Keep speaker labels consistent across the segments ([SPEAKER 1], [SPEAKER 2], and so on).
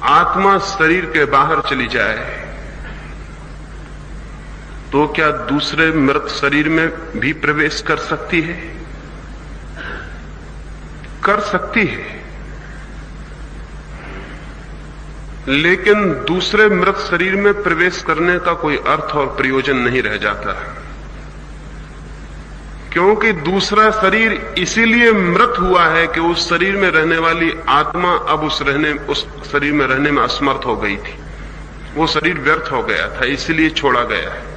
[SPEAKER 1] आत्मा शरीर के बाहर चली जाए तो क्या दूसरे मृत शरीर में भी प्रवेश कर सकती है? कर सकती है, लेकिन दूसरे मृत शरीर में प्रवेश करने का कोई अर्थ और प्रयोजन नहीं रह जाता, क्योंकि दूसरा शरीर इसीलिए मृत हुआ है कि उस शरीर में रहने वाली आत्मा अब उस शरीर में रहने में असमर्थ हो गई थी। वो शरीर व्यर्थ हो गया था, इसलिए छोड़ा गया है।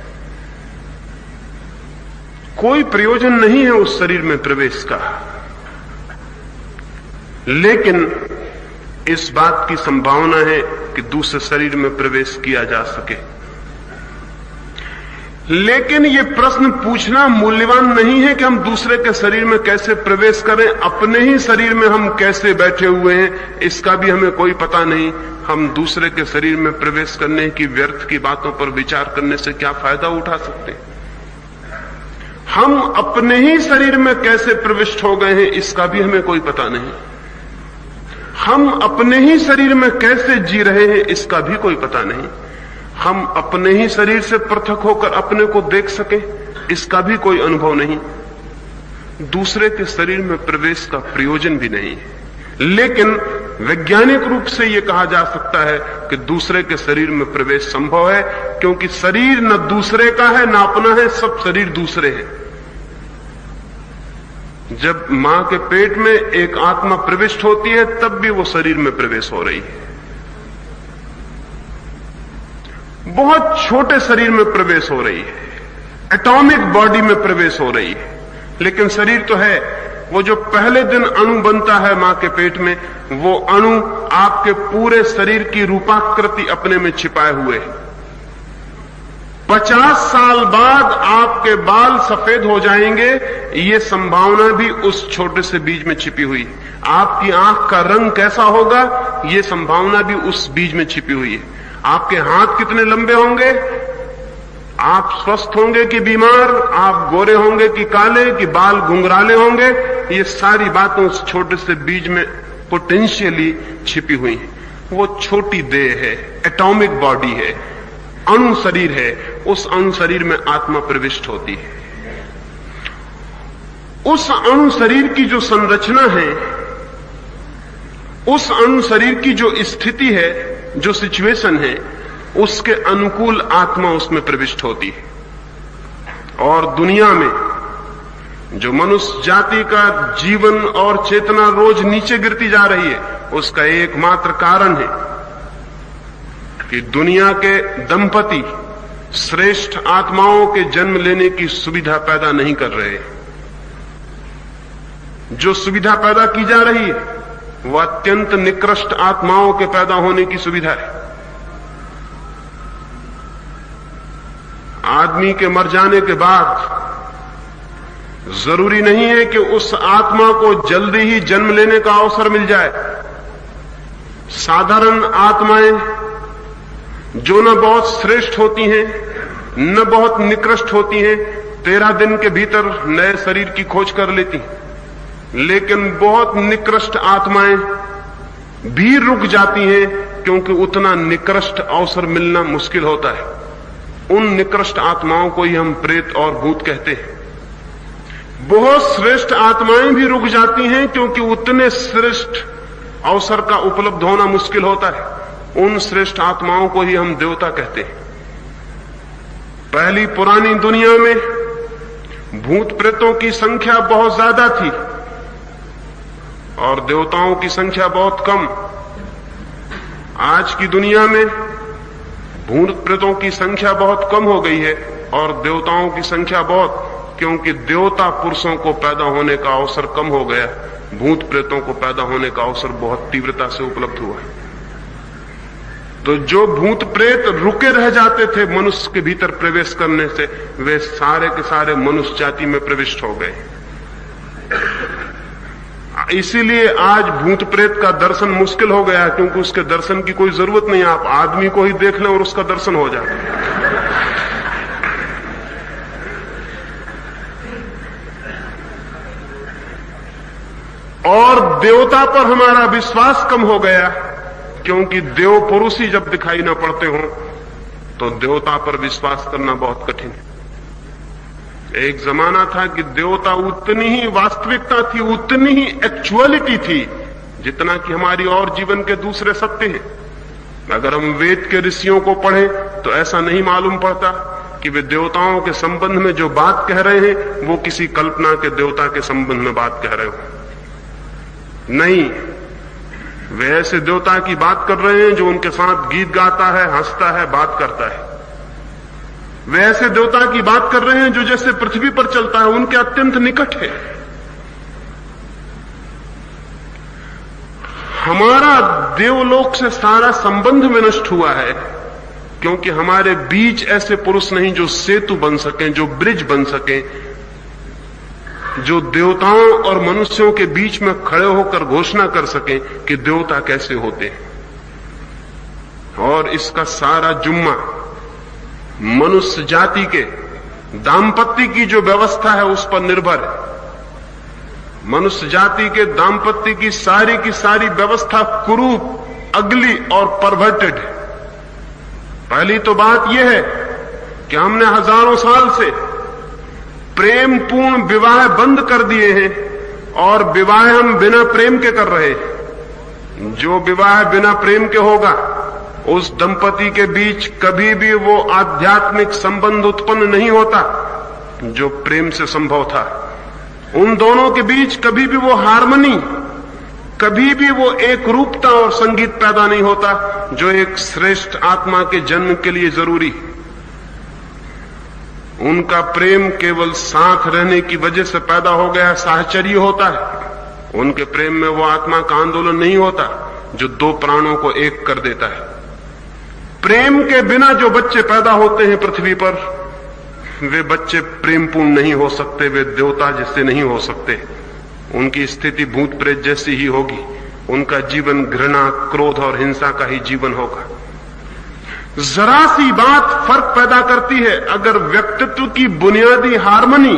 [SPEAKER 1] कोई प्रयोजन नहीं है उस शरीर में प्रवेश का, लेकिन इस बात की संभावना है कि दूसरे शरीर में प्रवेश किया जा सके। लेकिन यह प्रश्न पूछना मूल्यवान नहीं है कि हम दूसरे के शरीर में कैसे प्रवेश करें। अपने ही शरीर में हम कैसे बैठे हुए हैं इसका भी हमें कोई पता नहीं। हम दूसरे के शरीर में प्रवेश करने की व्यर्थ की बातों पर विचार करने से क्या फायदा उठा सकते हैं? हम अपने ही शरीर में कैसे प्रविष्ट हो गए हैं इसका भी हमें कोई पता नहीं। हम अपने ही शरीर में कैसे जी रहे हैं इसका भी कोई पता नहीं। हम अपने ही शरीर से पृथक होकर अपने को देख सके इसका भी कोई अनुभव नहीं। दूसरे के शरीर में प्रवेश का प्रयोजन भी नहीं है। लेकिन वैज्ञानिक रूप से यह कहा जा सकता है कि दूसरे के शरीर में प्रवेश संभव है, क्योंकि शरीर न दूसरे का है न अपना है, सब शरीर दूसरे हैं। जब मां के पेट में एक आत्मा प्रविष्ट होती है तब भी वो शरीर में प्रवेश हो रही है। बहुत छोटे शरीर में प्रवेश हो रही है, एटॉमिक बॉडी में प्रवेश हो रही है, लेकिन शरीर तो है। वो जो पहले दिन अणु बनता है मां के पेट में, वो अणु आपके पूरे शरीर की रूपाकृति अपने में छिपाए हुए है। 50 साल बाद आपके बाल सफेद हो जाएंगे, ये संभावना भी उस छोटे से बीज में छिपी हुई है। आपकी आंख का रंग कैसा होगा, ये संभावना भी उस बीज में छिपी हुई है। आपके हाथ कितने लंबे होंगे, आप स्वस्थ होंगे कि बीमार, आप गोरे होंगे कि काले, कि बाल घुंघराले होंगे, ये सारी बातें उस छोटे से बीज में पोटेंशियली छिपी हुई हैं। वो छोटी देह है, एटॉमिक बॉडी है, अणु शरीर है। उस अणु शरीर में आत्मा प्रविष्ट होती है। उस अणु शरीर की जो संरचना है, उस अणु शरीर की जो स्थिति है, जो सिचुएशन है, उसके अनुकूल आत्मा उसमें प्रविष्ट होती है। और दुनिया में जो मनुष्य जाति का जीवन और चेतना रोज नीचे गिरती जा रही है, उसका एकमात्र कारण है कि दुनिया के दंपति श्रेष्ठ आत्माओं के जन्म लेने की सुविधा पैदा नहीं कर रहे। जो सुविधा पैदा की जा रही है वो अत्यंत निकृष्ट आत्माओं के पैदा होने की सुविधा है। आदमी के मर जाने के बाद जरूरी नहीं है कि उस आत्मा को जल्दी ही जन्म लेने का अवसर मिल जाए। साधारण आत्माएं जो न बहुत श्रेष्ठ होती हैं न बहुत निकृष्ट होती हैं, 13 दिन के भीतर नए शरीर की खोज कर लेती हैं। लेकिन बहुत निकृष्ट आत्माएं भी रुक जाती हैं, क्योंकि उतना निकृष्ट अवसर मिलना मुश्किल होता है। उन निकृष्ट आत्माओं को ही हम प्रेत और भूत कहते हैं। बहुत श्रेष्ठ आत्माएं भी रुक जाती हैं, क्योंकि उतने श्रेष्ठ अवसर का उपलब्ध होना मुश्किल होता है। उन श्रेष्ठ आत्माओं को ही हम देवता कहते हैं। पहली पुरानी दुनिया में भूत प्रेतों की संख्या बहुत ज्यादा थी और देवताओं की संख्या बहुत कम। आज की दुनिया में भूत प्रेतों की संख्या बहुत कम हो गई है और देवताओं की संख्या बहुत, क्योंकि देवता पुरुषों को पैदा होने का अवसर कम हो गया, भूत प्रेतों को पैदा होने का अवसर बहुत तीव्रता से उपलब्ध हुआ है। तो जो भूत प्रेत रुके रह जाते थे मनुष्य के भीतर प्रवेश करने से, वे सारे के सारे मनुष्य जाति में प्रविष्ट हो गए। इसीलिए आज भूत प्रेत का दर्शन मुश्किल हो गया, क्योंकि उसके दर्शन की कोई जरूरत नहीं। आप आदमी को ही देख लें और उसका दर्शन हो जाता है। और देवता पर हमारा विश्वास कम हो गया, क्योंकि देव पुरुष ही जब दिखाई न पड़ते हों तो देवता पर विश्वास करना बहुत कठिन है। एक जमाना था कि देवता उतनी ही वास्तविकता थी, उतनी ही एक्चुअलिटी थी जितना कि हमारी और जीवन के दूसरे सत्य हैं। अगर हम वेद के ऋषियों को पढ़ें तो ऐसा नहीं मालूम पड़ता कि वे देवताओं के संबंध में जो बात कह रहे हैं वो किसी कल्पना के देवता के संबंध में बात कह रहे हो। नहीं, वे ऐसे देवता की बात कर रहे हैं जो उनके साथ गीत गाता है, हंसता है, बात करता है। वे ऐसे देवता की बात कर रहे हैं जो जैसे पृथ्वी पर चलता है, उनके अत्यंत निकट है। हमारा देवलोक से सारा संबंध विनष्ट हुआ है क्योंकि हमारे बीच ऐसे पुरुष नहीं जो सेतु बन सकें, जो ब्रिज बन सकें, जो देवताओं और मनुष्यों के बीच में खड़े होकर घोषणा कर सकें कि देवता कैसे होते हैं। और इसका सारा जुम्मा मनुष्य जाति के दाम्पत्य की जो व्यवस्था है उस पर निर्भर है। मनुष्य जाति के दाम्पत्य की सारी व्यवस्था कुरूप, अगली और परवर्टेड है। पहली तो बात यह है कि हमने हजारों साल से प्रेम पूर्ण विवाह बंद कर दिए हैं और विवाह हम बिना प्रेम के कर रहे हैं। जो विवाह बिना प्रेम के होगा उस दंपति के बीच कभी भी वो आध्यात्मिक संबंध उत्पन्न नहीं होता जो प्रेम से संभव था। उन दोनों के बीच कभी भी वो हार्मनी, कभी भी वो एक रूपता और संगीत पैदा नहीं होता जो एक श्रेष्ठ आत्मा के जन्म के लिए जरूरी। उनका प्रेम केवल साथ रहने की वजह से पैदा हो गया साहचर्य होता है। उनके प्रेम में वो आत्मा का आंदोलन नहीं होता जो दो प्राणों को एक कर देता है। प्रेम के बिना जो बच्चे पैदा होते हैं पृथ्वी पर, वे बच्चे प्रेमपूर्ण नहीं हो सकते, वे देवता जैसे नहीं हो सकते। उनकी स्थिति भूत प्रेत जैसी ही होगी। उनका जीवन घृणा, क्रोध और हिंसा का ही जीवन होगा। जरा सी बात फर्क पैदा करती है। अगर व्यक्तित्व की बुनियादी हार्मनी,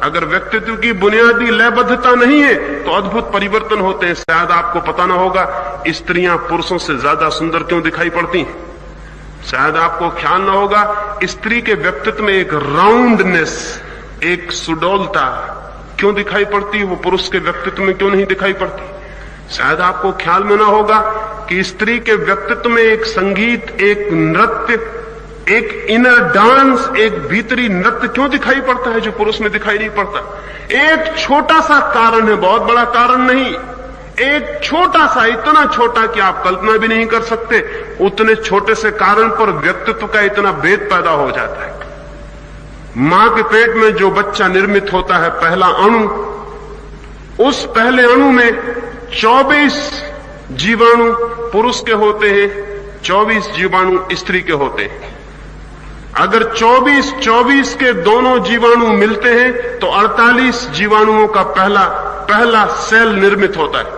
[SPEAKER 1] अगर व्यक्तित्व की बुनियादी लयबद्धता नहीं है तो अद्भुत परिवर्तन होते हैं। शायद आपको पता ना होगा स्त्रियां पुरुषों से ज्यादा सुंदर क्यों दिखाई पड़ती हैं। शायद आपको ख्याल ना होगा स्त्री के व्यक्तित्व में एक राउंडनेस, एक सुडौलता क्यों दिखाई पड़ती है, वो पुरुष के व्यक्तित्व में क्यों नहीं दिखाई पड़ती। शायद आपको ख्याल में ना होगा कि स्त्री के व्यक्तित्व में एक संगीत, एक नृत्य, एक इनर डांस, एक भीतरी नृत्य क्यों दिखाई पड़ता है जो पुरुष में दिखाई नहीं पड़ता। एक छोटा सा कारण है, बहुत बड़ा कारण नहीं, एक छोटा सा, इतना छोटा कि आप कल्पना भी नहीं कर सकते। उतने छोटे से कारण पर व्यक्तित्व का इतना भेद पैदा हो जाता है। मां के पेट में जो बच्चा निर्मित होता है, पहला अणु, उस पहले अणु में 24 जीवाणु पुरुष के होते हैं, 24 जीवाणु स्त्री के होते हैं। अगर 24 के दोनों जीवाणु मिलते हैं तो 48 जीवाणुओं का पहला सेल निर्मित होता है।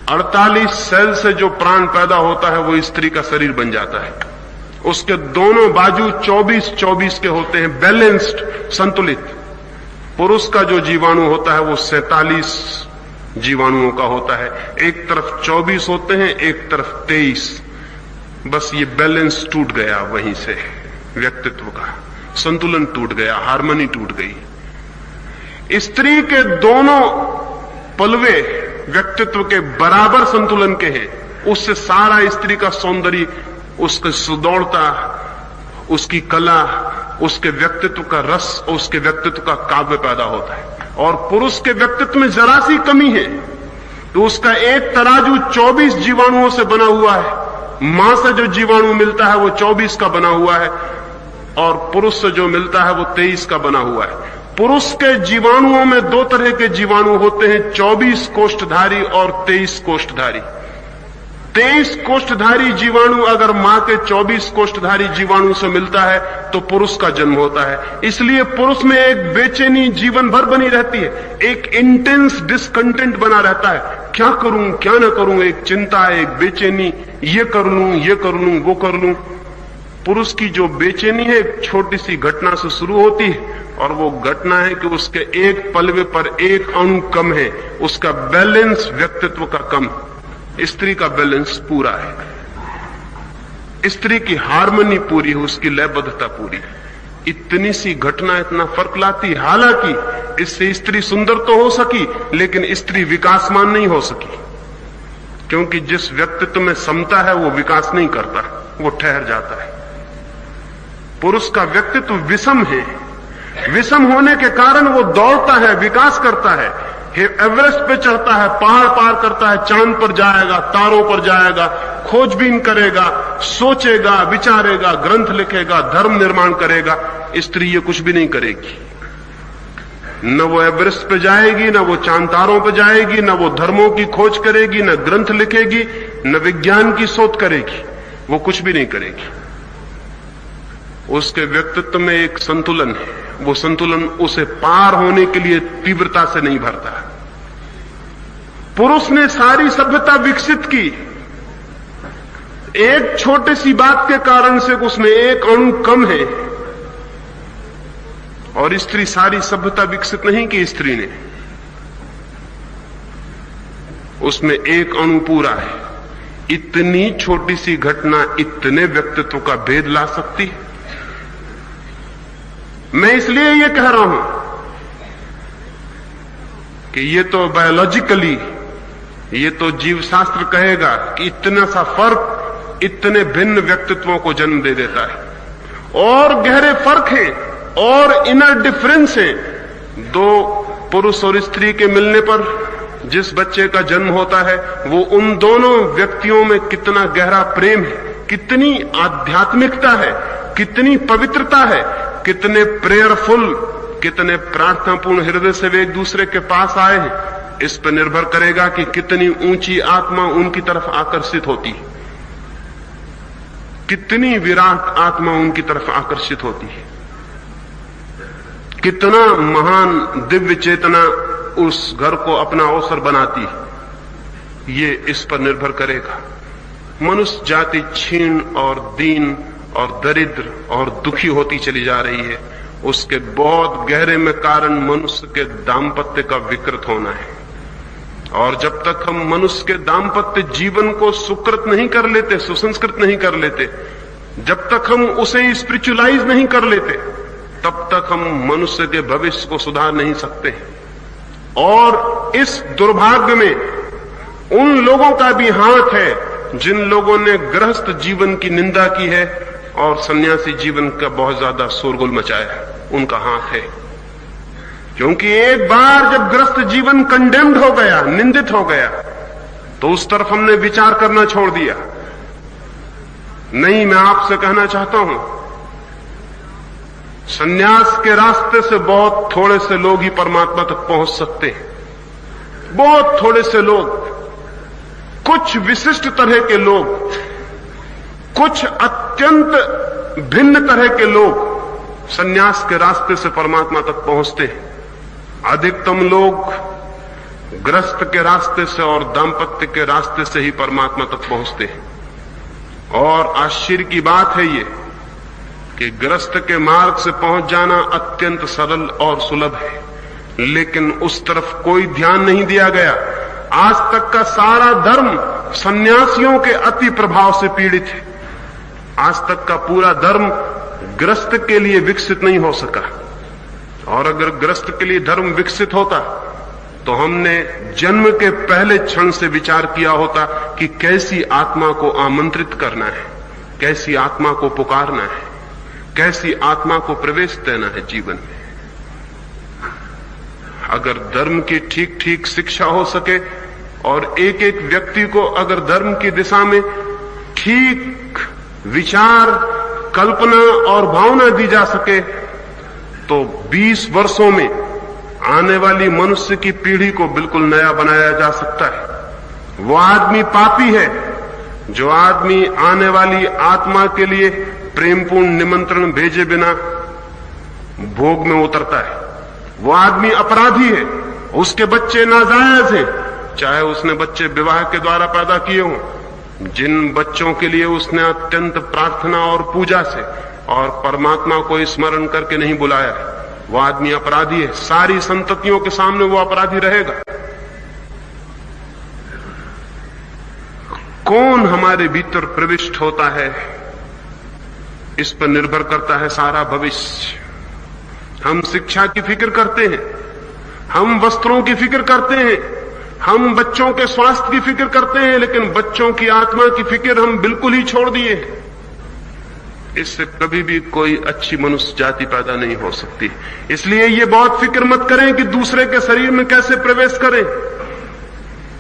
[SPEAKER 1] 48 सेल से जो प्राण पैदा होता है वो स्त्री का शरीर बन जाता है। उसके दोनों बाजू 24 के होते हैं, बैलेंस्ड, संतुलित। पुरुष का जो जीवाणु होता है वो 47 जीवाणुओं का होता है। एक तरफ 24 होते हैं, एक तरफ 23। बस ये बैलेंस टूट गया, वहीं से व्यक्तित्व का संतुलन टूट गया, हार्मनी टूट गई। स्त्री के दोनों पलवे व्यक्तित्व के बराबर संतुलन के हैं। उससे सारा स्त्री का सौंदर्य, उसकी सुदौड़ता, उसकी कला, उसके व्यक्तित्व का रस, उसके व्यक्तित्व का काव्य पैदा होता है। और पुरुष के व्यक्तित्व में जरा सी कमी है तो उसका एक तराजू 24 जीवाणुओं से बना हुआ है। मां से जो जीवाणु मिलता है वो 24 का बना हुआ है और पुरुष से जो मिलता है वो 23 का बना हुआ है। पुरुष के जीवाणुओं में दो तरह के जीवाणु होते हैं, 24 कोष्ठधारी और 23 कोष्ठधारी। 23 कोष्ठधारी जीवाणु अगर मां के 24 कोष्ठधारी जीवाणु से मिलता है तो पुरुष का जन्म होता है। इसलिए पुरुष में एक बेचैनी जीवन भर बनी रहती है, एक इंटेंस डिसकंटेंट बना रहता है। क्या करूं, क्या न करूं, एक चिंता, एक बेचैनी, ये कर लूं, वो कर लूं। पुरुष की जो बेचैनी है एक छोटी सी घटना से शुरू होती है और वो घटना है कि उसके एक पलवे पर एक अणु कम है, उसका बैलेंस व्यक्तित्व का कम। स्त्री का बैलेंस पूरा है, स्त्री की हार्मनी पूरी है, उसकी लयबद्धता पूरी है। इतनी सी घटना इतना फर्क लाती। हालांकि इससे स्त्री सुंदर तो हो सकी, लेकिन स्त्री विकासमान नहीं हो सकी, क्योंकि जिस व्यक्तित्व में समता है वो विकास नहीं करता, वो ठहर जाता है। पुरुष का व्यक्तित्व विषम है, विषम होने के कारण वो दौड़ता है, विकास करता है, एवरेस्ट पे चढ़ता है, पहाड़ पार करता है, चांद पर जाएगा, तारों पर जाएगा, खोजबीन करेगा, सोचेगा, विचारेगा, ग्रंथ लिखेगा, धर्म निर्माण करेगा। स्त्री ये कुछ भी नहीं करेगी। न वो एवरेस्ट पे जाएगी, न वो चांद तारों पे जाएगी, न वो धर्मों की खोज करेगी, न ग्रंथ लिखेगी, न विज्ञान की शोध करेगी, वो कुछ भी नहीं करेगी। उसके व्यक्तित्व में एक संतुलन है, वो संतुलन उसे पार होने के लिए तीव्रता से नहीं भरता। पुरुष ने सारी सभ्यता विकसित की, एक छोटी सी बात के कारण से उसमें एक अणु कम है, और स्त्री सारी सभ्यता विकसित नहीं की। स्त्री ने उसमें एक अणु पूरा है। इतनी छोटी सी घटना इतने व्यक्तित्व का भेद ला सकती है। मैं इसलिए ये कह रहा हूं कि ये तो बायोलॉजिकली, ये तो जीवशास्त्र कहेगा कि इतना सा फर्क इतने भिन्न व्यक्तित्वों को जन्म दे देता है, और गहरे फर्क हैं और इनर डिफरेंस है। दो पुरुष और स्त्री के मिलने पर जिस बच्चे का जन्म होता है, वो उन दोनों व्यक्तियों में कितना गहरा प्रेम है, कितनी आध्यात्मिकता है, कितनी पवित्रता है, कितने प्रेयरफुल, कितने प्रार्थनापूर्ण हृदय से वे एक दूसरे के पास आए हैं। इस पर निर्भर करेगा कि कितनी ऊंची आत्मा उनकी तरफ आकर्षित होती है, कितनी विराट आत्मा उनकी तरफ आकर्षित होती है, कितना महान दिव्य चेतना उस घर को अपना अवसर बनाती है। ये इस पर निर्भर करेगा। मनुष्य जाति क्षीण और दीन और दरिद्र और दुखी होती चली जा रही है। उसके बहुत गहरे में कारण मनुष्य के दाम्पत्य का विकृत होना है। और जब तक हम मनुष्य के दाम्पत्य जीवन को सुकृत नहीं कर लेते, सुसंस्कृत नहीं कर लेते, जब तक हम उसे स्पिरिचुअलाइज नहीं कर लेते, तब तक हम मनुष्य के भविष्य को सुधार नहीं सकते। और इस दुर्भाग्य में उन लोगों का भी हाथ है जिन लोगों ने गृहस्थ जीवन की निंदा की है और सन्यासी जीवन का बहुत ज्यादा शोरगुल मचाया, उनका हाथ है। क्योंकि एक बार जब गृहस्थ जीवन कंडेम्ड हो गया, निंदित हो गया, तो उस तरफ हमने विचार करना छोड़ दिया। नहीं, मैं आपसे कहना चाहता हूं, सन्यास के रास्ते से बहुत थोड़े से लोग ही परमात्मा तक पहुंच सकते हैं। बहुत थोड़े से लोग, कुछ विशिष्ट तरह के लोग, कुछ अत्यंत भिन्न तरह के लोग सन्यास के रास्ते से परमात्मा तक पहुंचते हैं। अधिकतम लोग गृहस्थ के रास्ते से और दाम्पत्य के रास्ते से ही परमात्मा तक पहुंचते हैं। और आश्चर्य की बात है ये कि गृहस्थ के मार्ग से पहुंच जाना अत्यंत सरल और सुलभ है, लेकिन उस तरफ कोई ध्यान नहीं दिया गया। आज तक का सारा धर्म सन्यासियों के अति प्रभाव से पीड़ित है। आज तक का पूरा धर्म गृहस्थ के लिए विकसित नहीं हो सका। और अगर गृहस्थ के लिए धर्म विकसित होता तो हमने जन्म के पहले क्षण से विचार किया होता कि कैसी आत्मा को आमंत्रित करना है, कैसी आत्मा को पुकारना है, कैसी आत्मा को प्रवेश देना है जीवन में। अगर धर्म की ठीक ठीक शिक्षा हो सके और एक एक व्यक्ति को अगर धर्म की दिशा में ठीक विचार, कल्पना और भावना दी जा सके, तो 20 वर्षों में आने वाली मनुष्य की पीढ़ी को बिल्कुल नया बनाया जा सकता है। वो आदमी पापी है जो आदमी आने वाली आत्मा के लिए प्रेमपूर्ण निमंत्रण भेजे बिना भोग में उतरता है। वो आदमी अपराधी है, उसके बच्चे नाजायज हैं, चाहे उसने बच्चे विवाह के द्वारा पैदा किए हों। जिन बच्चों के लिए उसने अत्यंत प्रार्थना और पूजा से और परमात्मा को स्मरण करके नहीं बुलाया, वो आदमी अपराधी है। सारी संततियों के सामने वो अपराधी रहेगा। कौन हमारे भीतर प्रविष्ट होता है, इस पर निर्भर करता है सारा भविष्य। हम शिक्षा की फिक्र करते हैं, हम वस्त्रों की फिक्र करते हैं, हम बच्चों के स्वास्थ्य की फिक्र करते हैं, लेकिन बच्चों की आत्मा की फिक्र हम बिल्कुल ही छोड़ दिए। इससे कभी भी कोई अच्छी मनुष्य जाति पैदा नहीं हो सकती। इसलिए ये बहुत फिक्र मत करें कि दूसरे के शरीर में कैसे प्रवेश करें।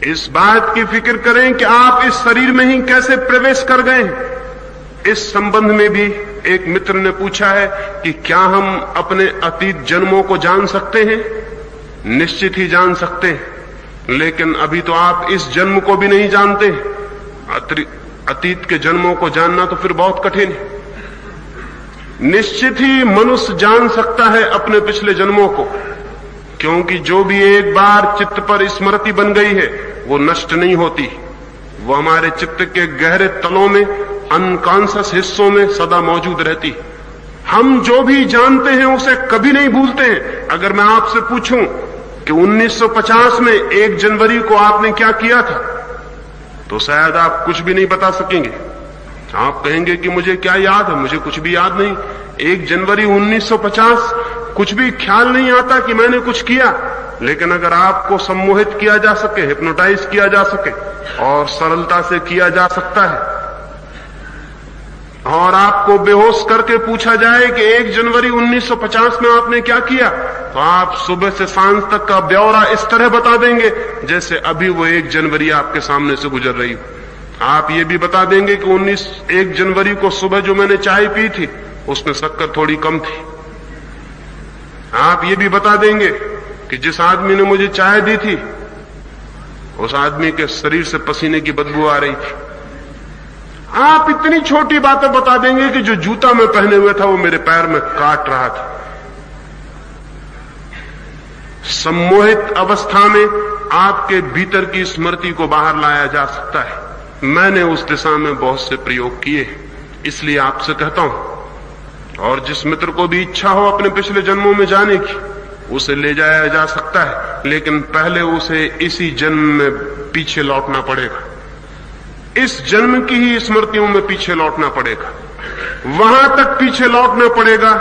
[SPEAKER 1] इस बात की फिक्र करें कि आप इस शरीर में ही कैसे प्रवेश कर गए। इस संबंध में भी एक मित्र ने पूछा है कि क्या हम अपने अतीत जन्मों को जान सकते हैं? निश्चित ही जान सकते हैं, लेकिन अभी तो आप इस जन्म को भी नहीं जानते। अतीत के जन्मों को जानना तो फिर बहुत कठिन है। निश्चित ही मनुष्य जान सकता है अपने पिछले जन्मों को, क्योंकि जो भी एक बार चित्त पर स्मृति बन गई है वो नष्ट नहीं होती। वो हमारे चित्त के गहरे तलों में, अनकॉन्शियस हिस्सों में सदा मौजूद रहती। हम जो भी जानते हैं उसे कभी नहीं भूलते हैं। अगर मैं आपसे पूछूं कि 1950 में 1 जनवरी को आपने क्या किया था, तो शायद आप कुछ भी नहीं बता सकेंगे। आप कहेंगे कि मुझे क्या याद है, मुझे कुछ भी याद नहीं। 1 जनवरी 1950 कुछ भी ख्याल नहीं आता कि मैंने कुछ किया। लेकिन अगर आपको सम्मोहित किया जा सके, हिप्नोटाइज किया जा सके और सरलता से किया जा सकता है, और आपको बेहोश करके पूछा जाए कि 1 जनवरी 1950 में आपने क्या किया, तो आप सुबह से सांझ तक का ब्यौरा इस तरह बता देंगे जैसे अभी वो 1 जनवरी आपके सामने से गुजर रही हो। आप ये भी बता देंगे कि 1 जनवरी को सुबह जो मैंने चाय पी थी उसमें शक्कर थोड़ी कम थी। आप ये भी बता देंगे कि जिस आदमी ने मुझे चाय दी थी उस आदमी के शरीर से पसीने की बदबू आ रही थी। आप इतनी छोटी बातें बता देंगे कि जो जूता मैं पहने हुए था वो मेरे पैर में काट रहा था। सम्मोहित अवस्था में आपके भीतर की स्मृति को बाहर लाया जा सकता है। मैंने उस दिशा में बहुत से प्रयोग किए, इसलिए आपसे कहता हूं, और जिस मित्र को भी इच्छा हो अपने पिछले जन्मों में जाने की, उसे ले जाया जा सकता है, लेकिन पहले उसे इसी जन्म में पीछे लौटना पड़ेगा। इस जन्म की ही स्मृतियों में पीछे लौटना पड़ेगा। वहां तक पीछे लौटना पड़ेगा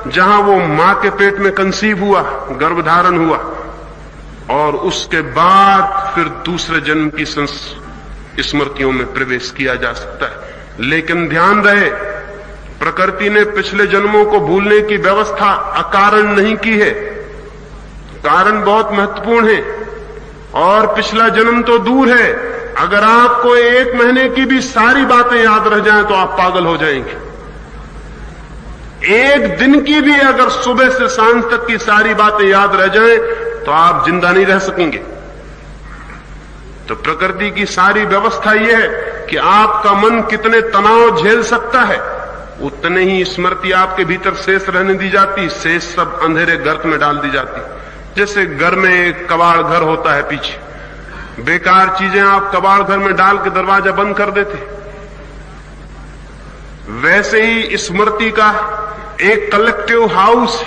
[SPEAKER 1] जहां वो मां के पेट में कंसीव हुआ, गर्भधारण हुआ, और उसके बाद फिर दूसरे जन्म की स्मृतियों में प्रवेश किया जा सकता है। लेकिन ध्यान रहे, प्रकृति ने पिछले जन्मों को भूलने की व्यवस्था अकारण नहीं की है। कारण बहुत महत्वपूर्ण है, और पिछला जन्म तो दूर है। अगर आपको 1 महीने की भी सारी बातें याद रह जाएं तो आप पागल हो जाएंगे। 1 दिन की भी अगर सुबह से सांझ तक की सारी बातें याद रह जाएं तो आप जिंदा नहीं रह सकेंगे। तो प्रकृति की सारी व्यवस्था यह है कि आपका मन कितने तनाव झेल सकता है, उतने ही स्मृति आपके भीतर शेष रहने दी जाती, शेष सब अंधेरे गर्त में डाल दी जाती। जैसे घर में एक कबाड़ घर होता है, पीछे बेकार चीजें आप कबाड़ घर में डाल के दरवाजा बंद कर देते, वैसे ही स्मृति का एक कलेक्टिव हाउस,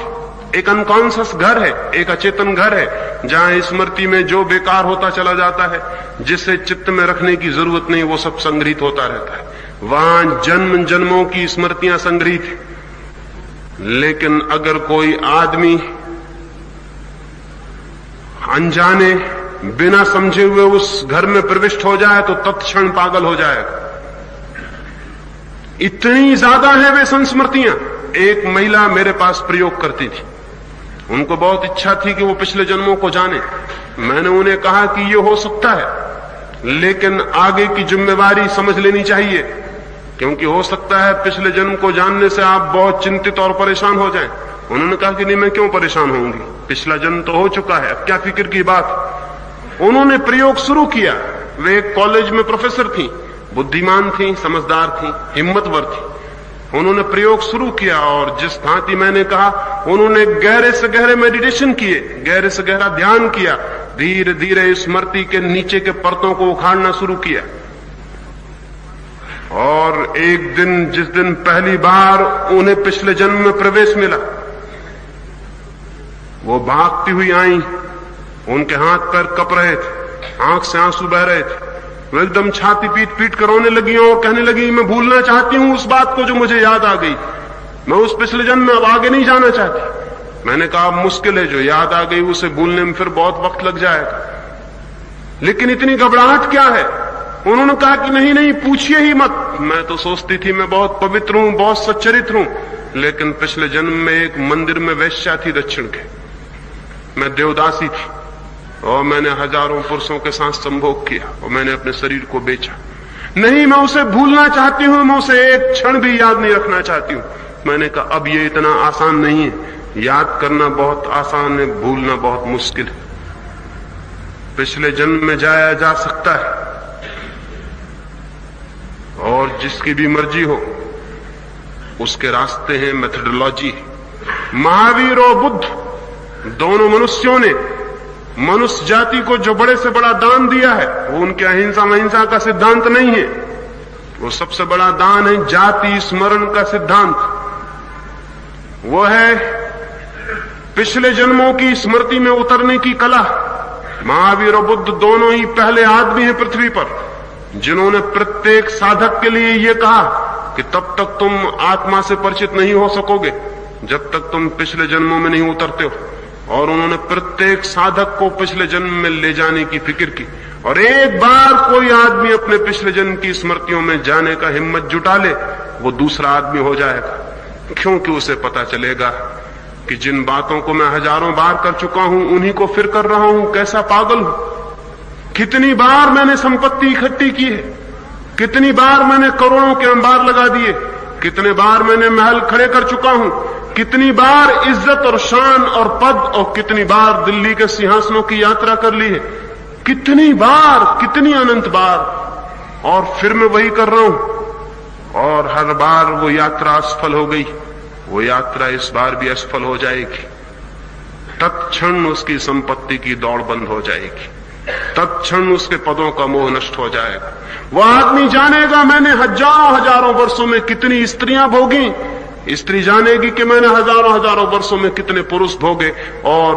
[SPEAKER 1] एक अनकॉन्शियस घर है, एक अचेतन घर है, जहां स्मृति में जो बेकार होता चला जाता है, जिसे चित्त में रखने की जरूरत नहीं, वो सब संग्रहित होता रहता है। वहां जन्म जन्मों की स्मृतियां संग्रहित है। लेकिन अगर कोई आदमी अनजाने, बिना समझे हुए उस घर में प्रविष्ट हो जाए तो तत्क्षण पागल हो जाएगा। इतनी ज्यादा है वे संस्मृतियां। एक महिला मेरे पास प्रयोग करती थी, उनको बहुत इच्छा थी कि वो पिछले जन्मों को जाने। मैंने उन्हें कहा कि ये हो सकता है, लेकिन आगे की जिम्मेवारी समझ लेनी चाहिए, क्योंकि हो सकता है पिछले जन्म को जानने से आप बहुत चिंतित और परेशान हो जाएं। उन्होंने कहा कि नहीं, मैं क्यों परेशान होंगी, पिछला जन्म तो हो चुका है, अब क्या फिक्र की बात। उन्होंने प्रयोग शुरू किया। वे एक कॉलेज में प्रोफेसर थी, बुद्धिमान थी, समझदार थी, हिम्मतवर थी। उन्होंने प्रयोग शुरू किया, और जिस भांति मैंने कहा, उन्होंने गहरे से गहरे मेडिटेशन किए, गहरे से गहरा ध्यान किया, धीरे धीरे स्मृति के नीचे के परतों को उखाड़ना शुरू किया। और एक दिन, जिस दिन पहली बार उन्हें पिछले जन्म में प्रवेश मिला, वो भागती हुई आई। उनके हाथ पैर कप रहे थे, आंख से आंसू बह रहे थे। वो एकदम छाती पीट पीट कर रोने लगी और कहने लगी, मैं भूलना चाहती हूं उस बात को जो मुझे याद आ गई, मैं उस पिछले जन्म में अब आगे नहीं जाना चाहती। मैंने कहा, मुश्किल है, जो याद आ गई उसे भूलने में फिर बहुत वक्त लग जाएगा, लेकिन इतनी घबराहट क्या है? उन्होंने कहा कि नहीं नहीं, पूछिए ही मत। मैं तो सोचती थी मैं बहुत पवित्र हूं, बहुत सच्चरित्र हूं, लेकिन पिछले जन्म में एक मंदिर में वेश्या थी दक्षिण के, मैं देवदासी थी और मैंने हजारों पुरुषों के साथ संभोग किया और मैंने अपने शरीर को बेचा। नहीं, मैं उसे भूलना चाहती हूं, मैं उसे एक क्षण भी याद नहीं रखना चाहती हूं। मैंने कहा, अब ये इतना आसान नहीं है, याद करना बहुत आसान है, भूलना बहुत मुश्किल है। पिछले जन्म में जाया जा सकता है और जिसकी भी मर्जी हो उसके रास्ते हैं, मेथोडोलॉजी है। महावीर और बुद्ध दोनों मनुष्यों ने मनुष्य जाति को जो बड़े से बड़ा दान दिया है वो उनके अहिंसा का सिद्धांत नहीं है, वो सबसे बड़ा दान है जाति स्मरण का सिद्धांत। वो है पिछले जन्मों की स्मृति में उतरने की कला। महावीर और बुद्ध दोनों ही पहले आदमी हैं पृथ्वी पर जिन्होंने प्रत्येक साधक के लिए यह कहा कि तब तक तुम आत्मा से परिचित नहीं हो सकोगे जब तक तुम पिछले जन्मों में नहीं उतरते हो। और उन्होंने प्रत्येक साधक को पिछले जन्म में ले जाने की फिक्र की, और एक बार कोई आदमी अपने पिछले जन्म की स्मृतियों में जाने का हिम्मत जुटा ले, वो दूसरा आदमी हो जाएगा, क्योंकि उसे पता चलेगा कि जिन बातों को मैं हजारों बार कर चुका हूं उन्हीं को फिर कर रहा हूं, कैसा पागल हूं। कितनी बार मैंने संपत्ति इकट्ठी की है, कितनी बार मैंने करोड़ों के अंबार लगा दिए, कितने बार मैंने महल खड़े कर चुका हूं, कितनी बार इज्जत और शान और पद, और कितनी बार दिल्ली के सिंहासनों की यात्रा कर ली है, कितनी बार, कितनी अनंत बार, और फिर मैं वही कर रहा हूं। और हर बार वो यात्रा असफल हो गई, वो यात्रा इस बार भी असफल हो जाएगी। तत्क्षण उसकी संपत्ति की दौड़ बंद हो जाएगी, तत्क्षण उसके पदों का मोह नष्ट हो जाएगा। वह आदमी जानेगा मैंने हजारों वर्षों में कितनी स्त्रियां भोगी, स्त्री जानेगी कि मैंने हजारों वर्षों में कितने पुरुष भोगे, और